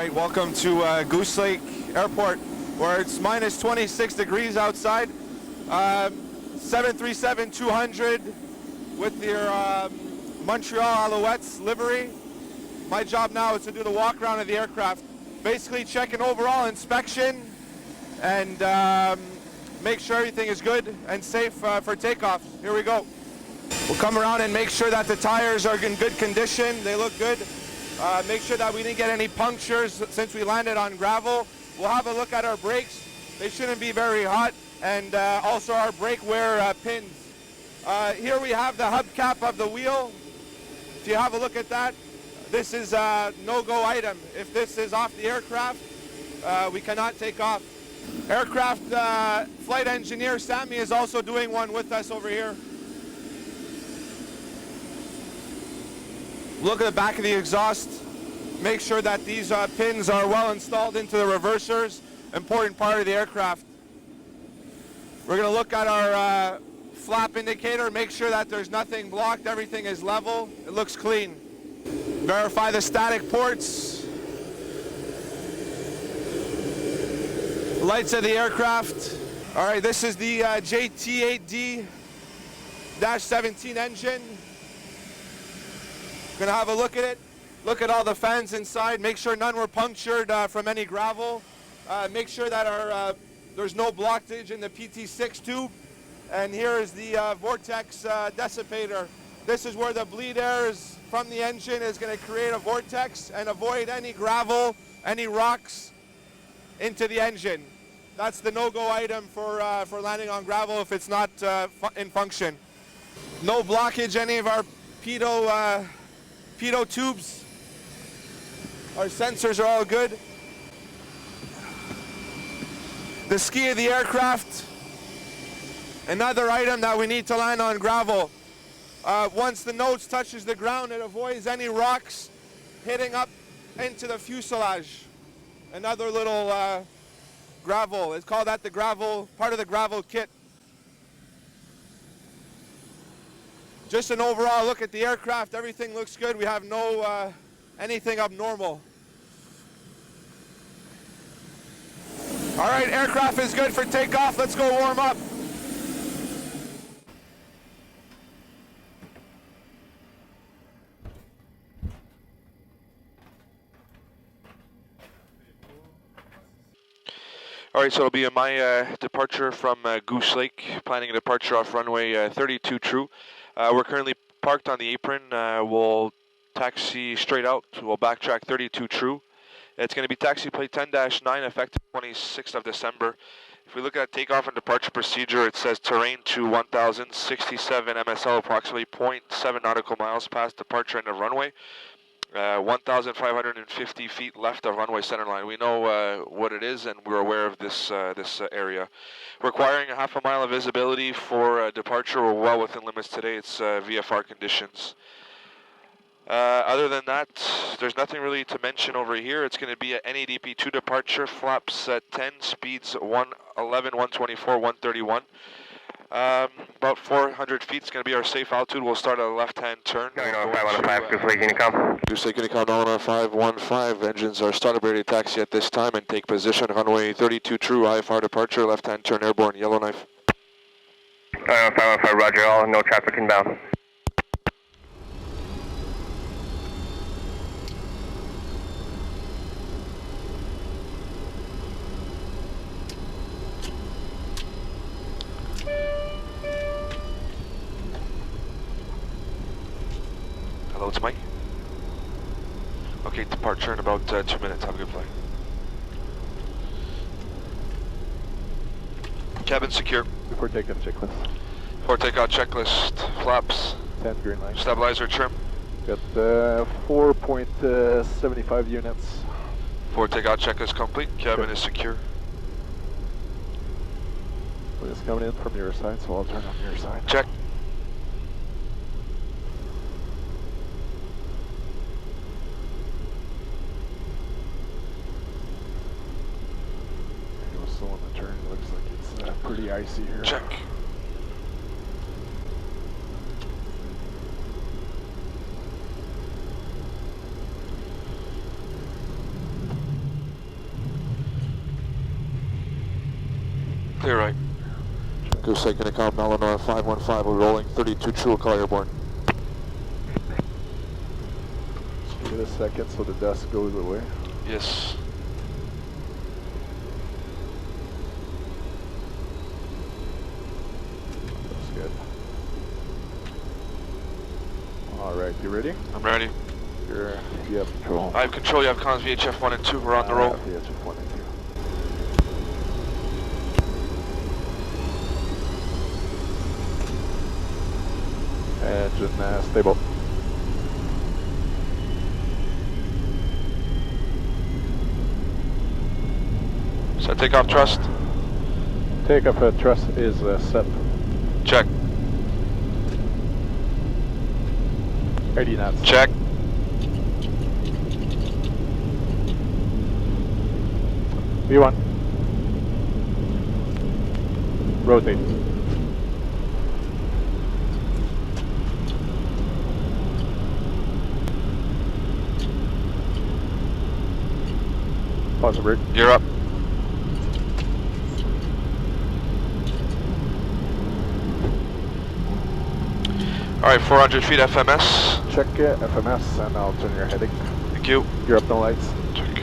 right, welcome to Goose Lake Airport, where it's minus 26 degrees outside. 737-200 with your Montreal Alouettes livery. My job now is to do the walk around of the aircraft. Basically check an overall inspection and make sure everything is good and safe for takeoff. Here we go. We'll come around and make sure that the tires are in good condition. They look good. Make sure that we didn't get any punctures since we landed on gravel. We'll have a look at our brakes. They shouldn't be very hot. And also our brake wear pins. Here we have the hubcap of the wheel. If you have a look at that, this is a no-go item. If this is off the aircraft, we cannot take off. Aircraft flight engineer Sammy is also doing one with us over here. Look at the back of the exhaust. Make sure that these pins are well installed into the reversers. Important part of the aircraft. We're going to look at our flap indicator, make sure that there's nothing blocked, everything is level, it looks clean. Verify the static ports. Lights of the aircraft. All right, this is the JT8D-17 engine. Gonna have a look at it. Look at all the fans inside. Make sure none were punctured from any gravel. Make sure that there's no blockage in the PT6 tube. And here is the vortex dissipator. This is where the bleed air is from the engine is going to create a vortex and avoid any gravel, any rocks into the engine. That's the no-go item for landing on gravel if it's not in function. No blockage any of our pitot tubes. Our sensors are all good. The ski of the aircraft, another item that we need to land on gravel. Once the nose touches the ground, it avoids any rocks hitting up into the fuselage. Another little gravel. It's called that the gravel, part of the gravel kit. Just an overall look at the aircraft. Everything looks good. We have no anything abnormal. All right, aircraft is good for takeoff. Let's go warm up. All right, so it'll be my departure from Goose Lake, planning a departure off runway 32 true. We're currently parked on the apron. We'll taxi straight out. We'll backtrack 32 true. It's going to be taxi plate 10-9, effective 26th of December. If we look at takeoff and departure procedure, it says terrain to 1,067 MSL, approximately 0.7 nautical miles past departure end of runway. 1,550 feet left of runway centerline. We know what it is, and we're aware of this area. Requiring a half a mile of visibility for departure. We're well within limits today. It's VFR conditions. Other than that, there's nothing really to mention over here. It's going to be an NADP 2 departure, flaps at 10, speeds 111, 124, 131. About 400 feet is going to be our safe altitude. We'll start at a left-hand turn. Nolinor 515, Goose Lake Unicom. Goose Lake Unicom, Nolinor 515. Engines are started, ready to taxi at this time and take position. Runway 32 true, IFR departure, left-hand turn, airborne, Yellowknife. Nolinor 515, roger all, no traffic inbound. Hello, it's Mike. Okay, departure in about 2 minutes. Have a good flight. Cabin secure. Before takeoff checklist. Before takeoff checklist. Flaps. 10 green light. Stabilizer trim. Got 4.75 units. Before takeoff checklist complete. Cabin is secure. It's coming in from your side, so I'll turn on your side. Check. Still on the turn. Looks like it's pretty icy here. Check. Clear right. Goose taking account, Nolinor 515, we're rolling 32 true, call airborne. Just give it a second so the dust goes away. Yes. That's good. Alright, you ready? I'm ready. You have control. I have control, you have comms VHF 1 and 2, we're on the roll. VHF 1 and 2. Engine stable. Set takeoff thrust. Takeoff thrust is set. Check. 80 knots. Check. V1. Rotate. Pause the brake. You're up. Alright, 400 feet FMS. Check FMS and I'll turn your heading. Thank you. Gear up the lights. Check.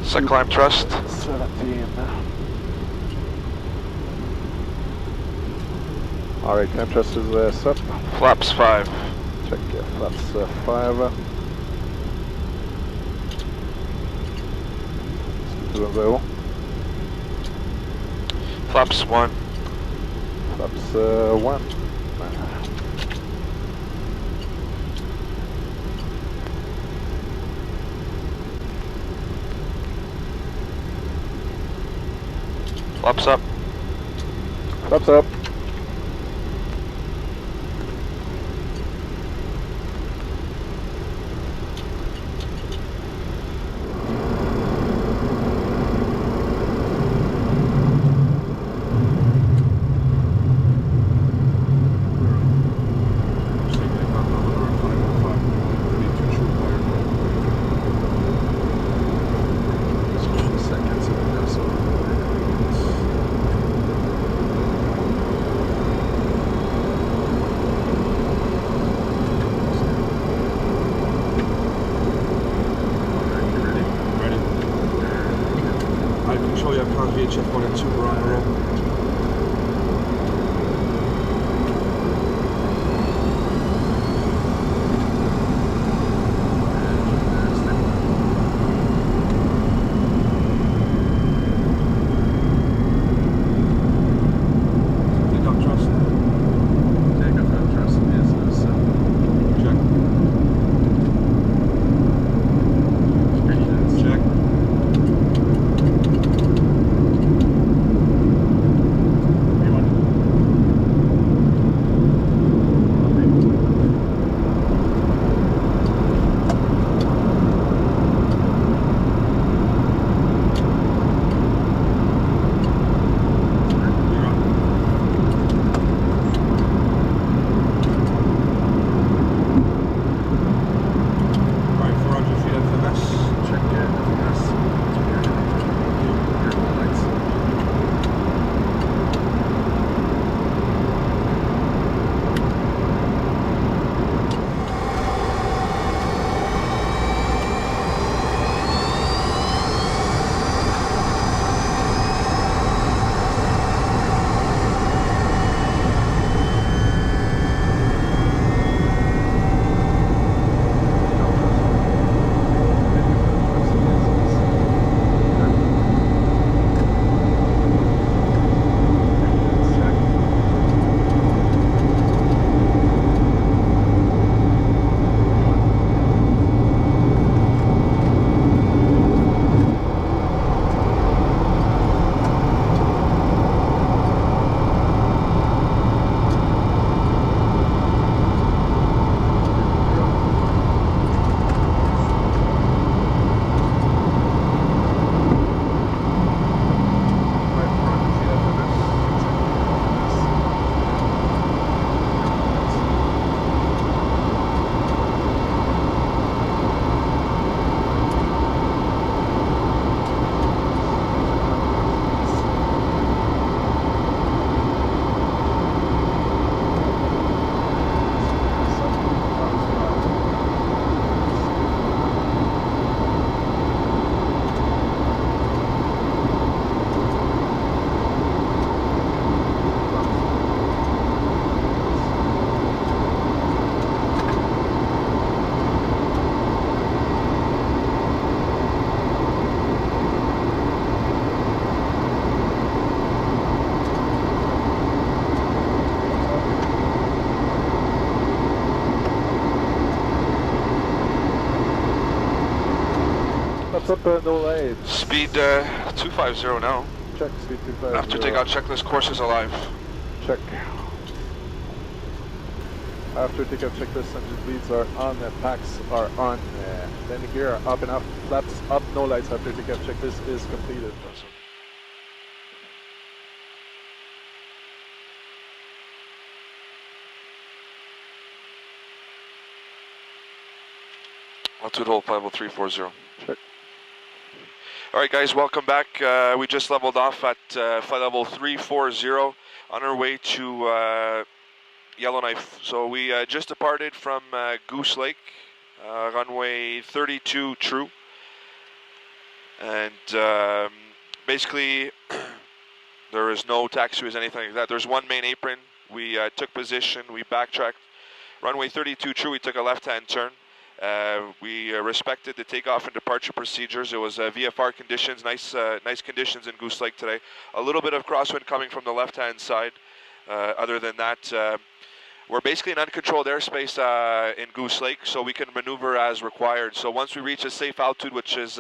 Set climb thrust. 17. Alright, climb thrust is set. Flaps 5. Check flaps 5. 210. Flaps 1. Flaps 1. Flaps up. Flaps up. VHF 1 and 2, we're on the roll. Takeoff thrust. Takeoff thrust is set. Check. Check. What's up, no lights? Speed 250 now. Check, speed 250. After takeout checklist, course is alive. Check. After takeout checklist, engine leads are on, packs are on. Landing gear are up and up, flaps up, no lights after takeout checklist is completed. Altitude hold, flight level 340. Check. All right, guys, welcome back. We just leveled off at flight level 340 on our way to Yellowknife. So we just departed from Goose Lake, runway 32 true. And basically, there is no taxiways, anything like that. There's one main apron. We took position, we backtracked. Runway 32 true, we took a left-hand turn. We respected the takeoff and departure procedures. It was VFR conditions, nice conditions in Goose Lake today. A little bit of crosswind coming from the left-hand side. Other than that, we're basically in uncontrolled airspace in Goose Lake, so we can maneuver as required. So once we reach a safe altitude, which is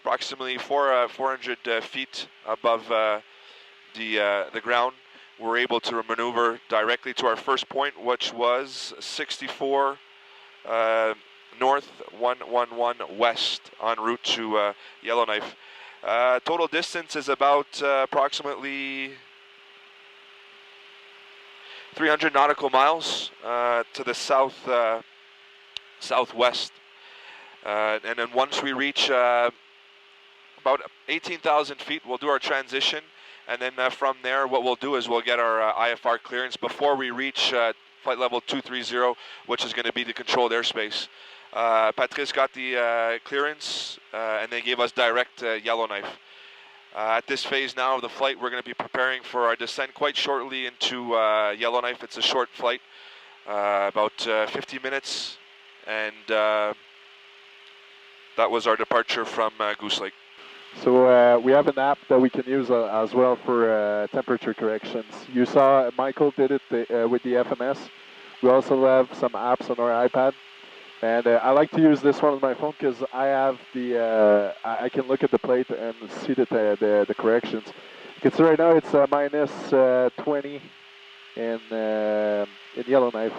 approximately 400 feet above the ground, we're able to maneuver directly to our first point, which was 64 north, 111 west, en route to Yellowknife. Total distance is about approximately 300 nautical miles to the southwest. And then once we reach about 18,000 feet, we'll do our transition. And then from there, what we'll do is we'll get our IFR clearance before we reach flight level 230, which is going to be the controlled airspace. Patrice got the clearance, and they gave us direct Yellowknife. At this phase now of the flight, we're going to be preparing for our descent quite shortly into Yellowknife. It's a short flight, about 50 minutes, and that was our departure from Goose Lake. So we have an app that we can use as well for temperature corrections. You saw Michael did it with the FMS. We also have some apps on our iPad. And I like to use this one on my phone because I have the I can look at the plate and see the corrections. You can see right now it's minus 20 in Yellowknife.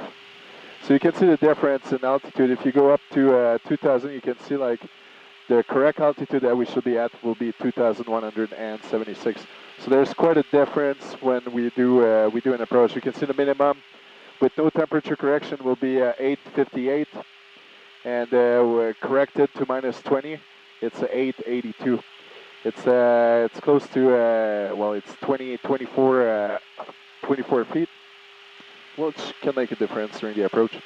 So you can see the difference in altitude. If you go up to 2,000, you can see like the correct altitude that we should be at will be 2,176. So there's quite a difference when we do an approach. You can see the minimum with no temperature correction will be 858. And we're corrected to minus 20. It's 882. It's close to well, it's 24 feet, which can make a difference during the approach.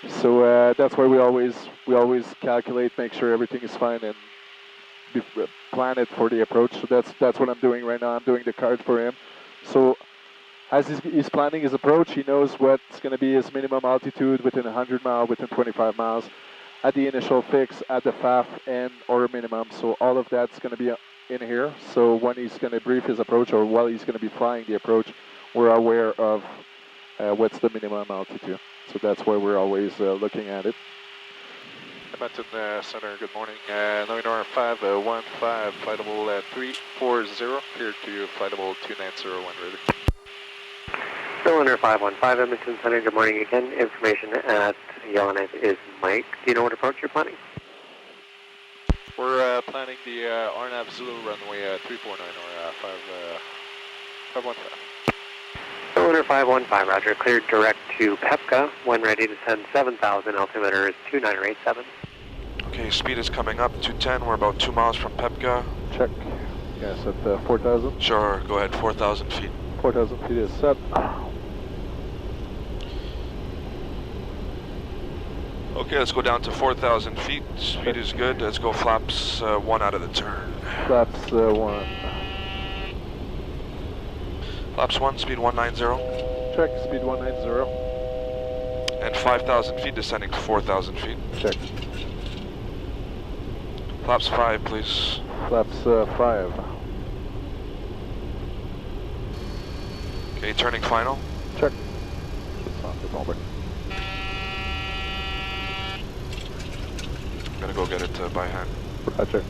So that's why we always calculate, make sure everything is fine, and plan it for the approach. So that's what I'm doing right now. I'm doing the card for him. So as he's planning his approach, he knows what's going to be his minimum altitude within 100 miles, within 25 miles. At the initial fix, at the FAF, and or minimum. So all of that's going to be in here. So when he's going to brief his approach, or while he's going to be flying the approach, we're aware of what's the minimum altitude. So that's why we're always looking at it. Edmonton Center, good morning. Nolinor 515, flight level 340, cleared to flight level 290 when ready. Nolinor 515, Edmonton Center, good morning again. Information at Yellowknife is Mike. Do you know what approach you're planning? We're planning the RNAV Zulu runway 349 or 515. Nolinor 515, roger. Cleared direct to Pepka. When ready to send 7,000, altimeter is 2987. Okay, speed is coming up, 210. We're about 2 miles from Pepka. Check. Yes, at 4,000. Sure, go ahead, 4,000 feet. 4,000 feet is set. Okay, let's go down to 4,000 feet. Speed is good. Let's go flaps 1 out of the turn. Flaps 1. Flaps 1, speed 190. Check, speed 190. And 5,000 feet, descending to 4,000 feet. Check. Flaps 5, please. Flaps 5. Okay, turning final. Check. It's on the number. I'm gonna go get it by hand. Roger.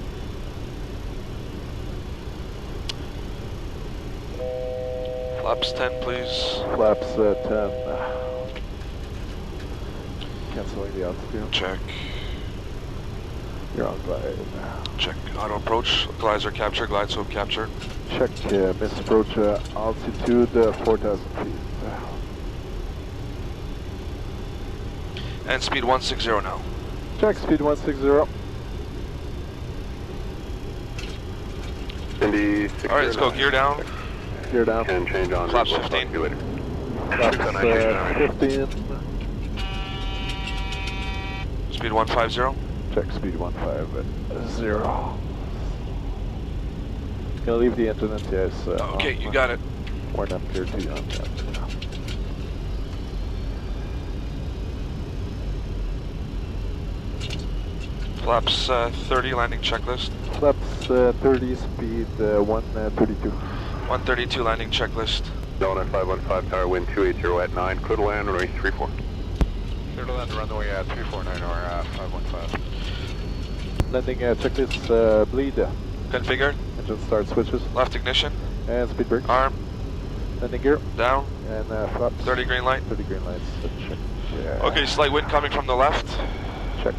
Flaps 10, please. Flaps 10. Canceling the altitude. Check. You're on glide. Check. Auto approach. Glides are captured. Glide slope captured. Check miss approach altitude 4,000 feet. And speed 160 now. Check speed 160. Indy. Alright, let's go. Gear down. Gear down. And change on. Flaps We'll 15. talk to you later. Flaps 15. Speed 150. Check speed 150. Gonna leave the engine in TS. Okay, you got it. Warn up here to you on that. Flaps 30, landing checklist. Flaps 30, speed 132. 132, landing checklist. Yellowknife 515, tower wind 280 at 9, clear to land, runway 34. Clear to land, runway 349 or 515. Landing checklist bleed. Configured. Engine start switches. Left ignition. And speed brake. Arm. Landing gear. Down. And flaps. 30 green light. 30 green lights. Check. Yeah. Okay, slight wind coming from the left. Check.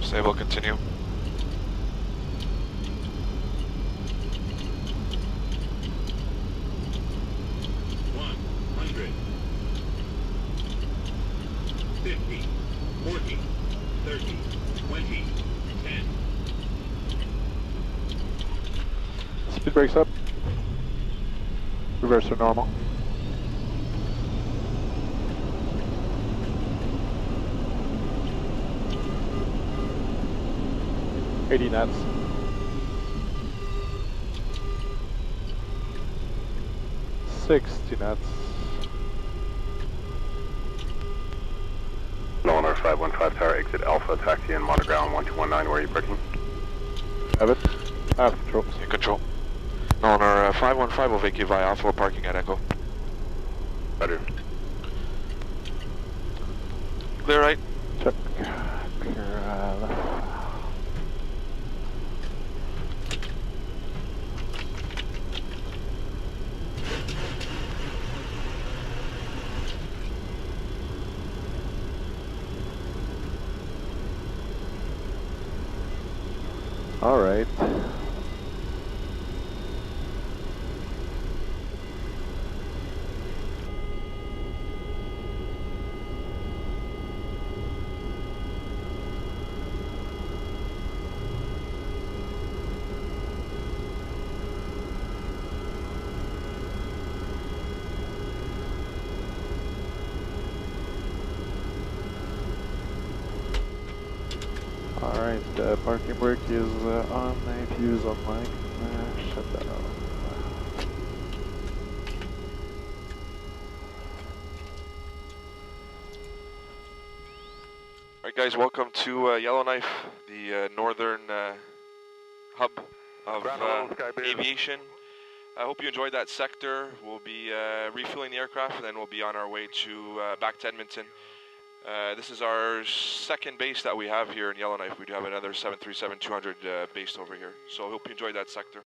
Stable, continue. Speed brakes up. Reverse to normal. $80 knots. $60 knots. Nolinor 515, tower exit Alpha, taxi in Monoground 1219, where are you braking? Have it. Have control. In control. Nolinor 515 will vacate via Alpha, parking at Echo. Better. Clear right. Check. Clear left. All right. Alright, parking brake is on, APU on mic, shut that off. Alright guys, welcome to Yellowknife, the northern hub of aviation. I hope you enjoyed that sector. We'll be refueling the aircraft and then we'll be on our way to back to Edmonton. This is our second base that we have here in Yellowknife. We do have another 737-200 based over here. So I hope you enjoyed that sector.